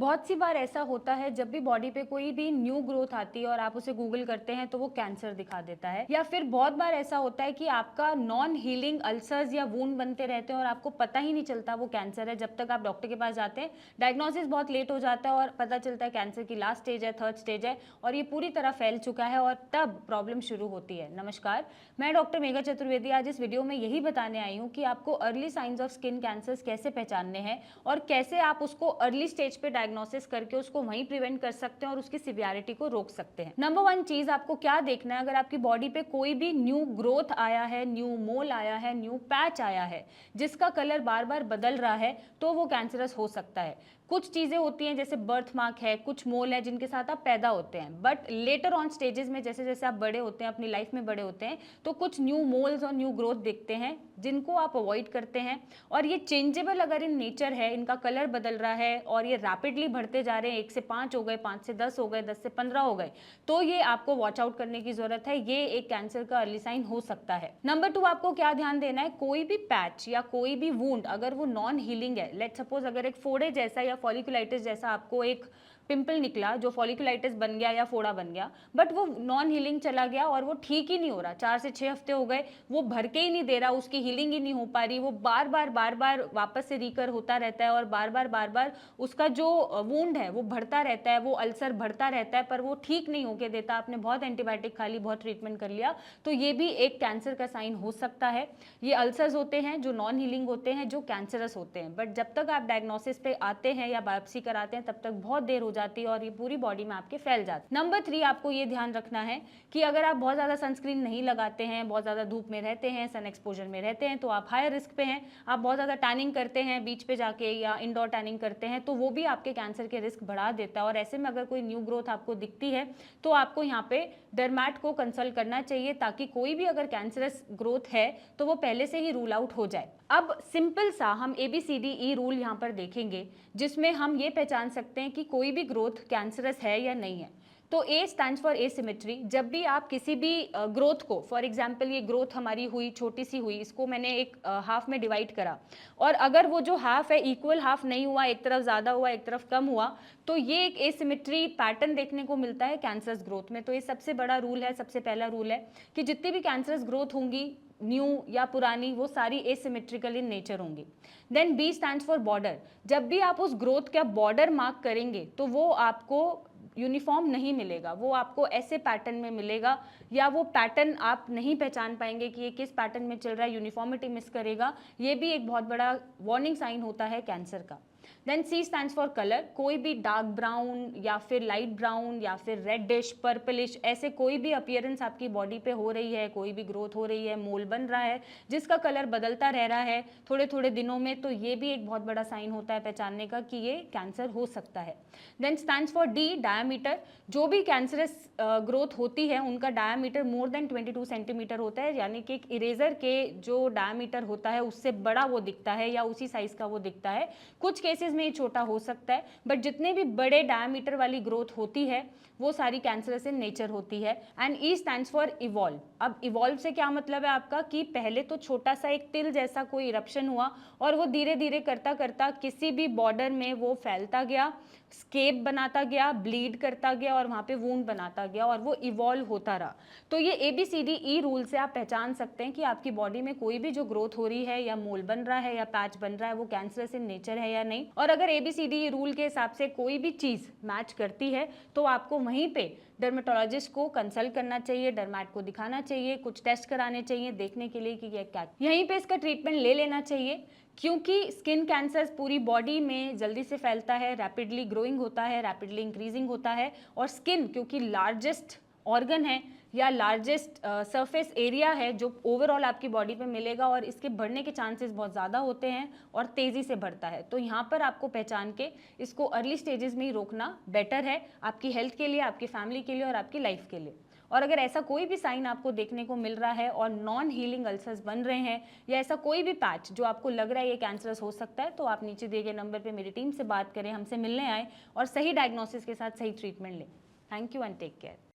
बहुत सी बार ऐसा होता है जब भी बॉडी पे कोई भी न्यू ग्रोथ आती है और आप उसे गूगल करते हैं तो वो कैंसर दिखा देता है, या फिर बहुत बार ऐसा होता है कि आपका नॉन हीलिंग अल्सर्स या वूंड बनते रहते हैं और आपको पता ही नहीं चलता वो कैंसर है जब तक आप डॉक्टर के पास जाते हैं। डायग्नोसिस बहुत लेट हो जाता है और पता चलता है कैंसर की लास्ट स्टेज है, थर्ड स्टेज है और ये पूरी तरह फैल चुका है और तब प्रॉब्लम शुरू होती है। नमस्कार, मैं डॉक्टर मेघा चतुर्वेदी आज इस वीडियो में यही बताने आई हूँ कि आपको early signs of skin cancers कैसे पहचानने हैं और कैसे आप उसको अर्ली स्टेज पे डायग्नोसिस करके उसको वहीं प्रिवेंट कर सकते हैं और उसकी सिवियरिटी को रोक सकते हैं। नंबर वन चीज आपको क्या देखना है, अगर आपकी बॉडी पे कोई भी न्यू ग्रोथ आया है, न्यू मोल आया है, न्यू पैच आया है जिसका कलर बार बार बदल रहा है तो वो कैंसरस हो सकता है। कुछ चीजें होती हैं जैसे बर्थ मार्क है, कुछ मोल है जिनके साथ आप पैदा होते हैं, बट लेटर ऑन स्टेजेस में जैसे जैसे आप बड़े होते हैं, अपनी लाइफ में बड़े होते हैं, तो कुछ न्यू मोल्स और न्यू ग्रोथ दिखते हैं जिनको आप अवॉइड करते हैं। और ये चेंजेबल अगर इन नेचर है, इनका कलर बदल रहा है और ये रैपिडली बढ़ते जा रहे हैं, 1 से 5 हो गए, 5 से 10 हो गए, 10 से 15 हो गए, तो ये आपको वॉच आउट करने की जरूरत है। ये एक कैंसर का अर्ली साइन हो सकता है। नंबर 2, आपको क्या ध्यान देना है, कोई भी पैच या कोई भी वुंड अगर वो नॉन हीलिंग है, लेट सपोज अगर एक फोड़े जैसा या फॉलिकुलाइटिस जैसा आपको एक पिंपल निकला जो फॉलिकुलाइटिस बन गया या फोड़ा बन गया, बट वो नॉन हीलिंग चला गया और वो ठीक ही नहीं हो रहा, 4 से 6 हफ्ते हो गए, वो भर के ही नहीं दे रहा, उसकी हीलिंग ही नहीं हो पा रही, वो बार बार वापस से रिकर होता रहता है और बार बार उसका जो वुंड है वो बढ़ता रहता है, वो अल्सर बढ़ता रहता है, पर वो ठीक नहीं होके देता। आपने बहुत एंटीबायोटिक खा ली, बहुत ट्रीटमेंट कर लिया, तो ये भी एक कैंसर का साइन हो सकता है। ये अल्सर्स होते हैं जो नॉन हीलिंग होते हैं, जो कैंसरस होते हैं, बट जब तक आप डायग्नोसिस पे आते हैं या बायोप्सी कराते हैं तब तक बहुत देर हो जाती है और ये पूरी बॉडी में आपके फैल जाती है। नंबर 3, आपको ये ध्यान रखना है कि अगर आप बहुत ज्यादा सनस्क्रीन नहीं लगाते हैं, बहुत ज्यादा धूप में रहते हैं, सन एक्सपोजर में रहते हैं, तो आप हायर रिस्क पे हैं। आप बहुत ज्यादा टैनिंग करते हैं बीच पे जाके या इंडोर टैनिंग करते हैं तो वो भी आपके कैंसर के रिस्क बढ़ा देता है। और ऐसे में अगर कोई न्यू ग्रोथ आपको दिखती है तो आपको यहाँ पे डर्मैट को कंसल्ट करना चाहिए ताकि कोई भी अगर कैंसरस ग्रोथ है तो वो पहले से ही रूल आउट हो जाए। अब सिंपल सा हम ABCDE रूल यहाँ पर देखेंगे जिसमें हम ये पहचान सकते हैं कि कोई भी ग्रोथ कैंसरस है या नहीं है। तो A स्टैंड्स फॉर एसिमेट्री। जब भी आप किसी भी ग्रोथ को, फॉर एग्जांपल ये ग्रोथ हमारी हुई, छोटी सी हुई, इसको मैंने एक हाफ में डिवाइड करा और अगर वो जो हाफ है इक्वल हाफ नहीं हुआ, एक तरफ ज़्यादा हुआ एक तरफ कम हुआ, तो ये एक एसिमेट्री पैटर्न देखने को मिलता है कैंसरस ग्रोथ में। तो ये सबसे बड़ा रूल है, सबसे पहला रूल है कि जितनी भी कैंसरस ग्रोथ होंगी, न्यू या पुरानी, वो सारी एसिमेट्रिकल इन नेचर होंगी। Then B stands for border. जब भी आप उस ग्रोथ का बॉर्डर मार्क करेंगे तो वो आपको यूनिफॉर्म नहीं मिलेगा, वो आपको ऐसे पैटर्न में मिलेगा या वो पैटर्न आप नहीं पहचान पाएंगे कि ये किस पैटर्न में चल रहा है, यूनिफॉर्मिटी मिस करेगा। ये भी एक बहुत बड़ा वार्निंग साइन होता है कैंसर का। Then C stands for colour. कोई भी डार्क ब्राउन या फिर लाइट ब्राउन या फिर रेडिश, पर्पलिश, ऐसे कोई भी अपीयरेंस आपकी बॉडी पे हो रही है, कोई भी ग्रोथ हो रही है, मोल बन रहा है जिसका कलर बदलता रह रहा है थोड़े थोड़े दिनों में, तो ये भी एक बहुत बड़ा साइन होता है पहचानने का कि ये कैंसर हो सकता है। Then stands for D diameter. जो भी कैंसरस ग्रोथ होती है उनका डायामीटर मोर देन 22 सेंटीमीटर होता है, यानी कि एक इरेजर के जो डायामीटर होता है उससे बड़ा वो दिखता है या उसी साइज का वो दिखता है। कुछ केसेस में ये छोटा हो सकता है, बट जितने भी बड़े डायमीटर वाली ग्रोथ होती है वो सारी कैंसरस इन नेचर होती है। And E stands for evolve. अब इवॉल्व से क्या मतलब है आपका कि पहले तो छोटा सा एक तिल जैसा कोई इरप्शन हुआ और वो धीरे धीरे करता करता किसी भी बॉर्डर में वो फैलता गया, स्केप बनाता गया, ब्लीड करता गया और वहाँ पे वूंड बनाता गया और वो इवॉल्व होता रहा। तो ये ABCDE रूल से आप पहचान सकते हैं कि आपकी बॉडी में कोई भी जो ग्रोथ हो रही है या मोल बन रहा है या पैच बन रहा है वो कैंसरस इन नेचर है या नहीं। और अगर ABCDE रूल के हिसाब से कोई भी चीज़ मैच करती है तो आपको वहीं पे डर्मेटोलॉजिस्ट को कंसल्ट करना चाहिए, डर्मैट को दिखाना चाहिए, कुछ टेस्ट कराने चाहिए देखने के लिए कि ये क्या, यहीं पे इसका ट्रीटमेंट ले लेना चाहिए। क्योंकि स्किन कैंसर पूरी बॉडी में जल्दी से फैलता है, रैपिडली ग्रोइंग होता है, रैपिडली इंक्रीजिंग होता है और स्किन क्योंकि लार्जेस्ट ऑर्गन है या लार्जेस्ट सरफेस एरिया है जो ओवरऑल आपकी बॉडी पे मिलेगा और इसके बढ़ने के चांसेस बहुत ज़्यादा होते हैं और तेज़ी से बढ़ता है। तो यहाँ पर आपको पहचान के इसको अर्ली स्टेजेस में ही रोकना बेटर है आपकी हेल्थ के लिए, आपकी फैमिली के लिए और आपकी लाइफ के लिए। और अगर ऐसा कोई भी साइन आपको देखने को मिल रहा है और नॉन हीलिंग अल्सर्स बन रहे हैं या ऐसा कोई भी पैच जो आपको लग रहा है ये कैंसरस हो सकता है, तो आप नीचे दिए गए नंबर पे मेरी टीम से बात करें, हमसे मिलने आए और सही डायग्नोसिस के साथ सही ट्रीटमेंट लें। Thank you and take care.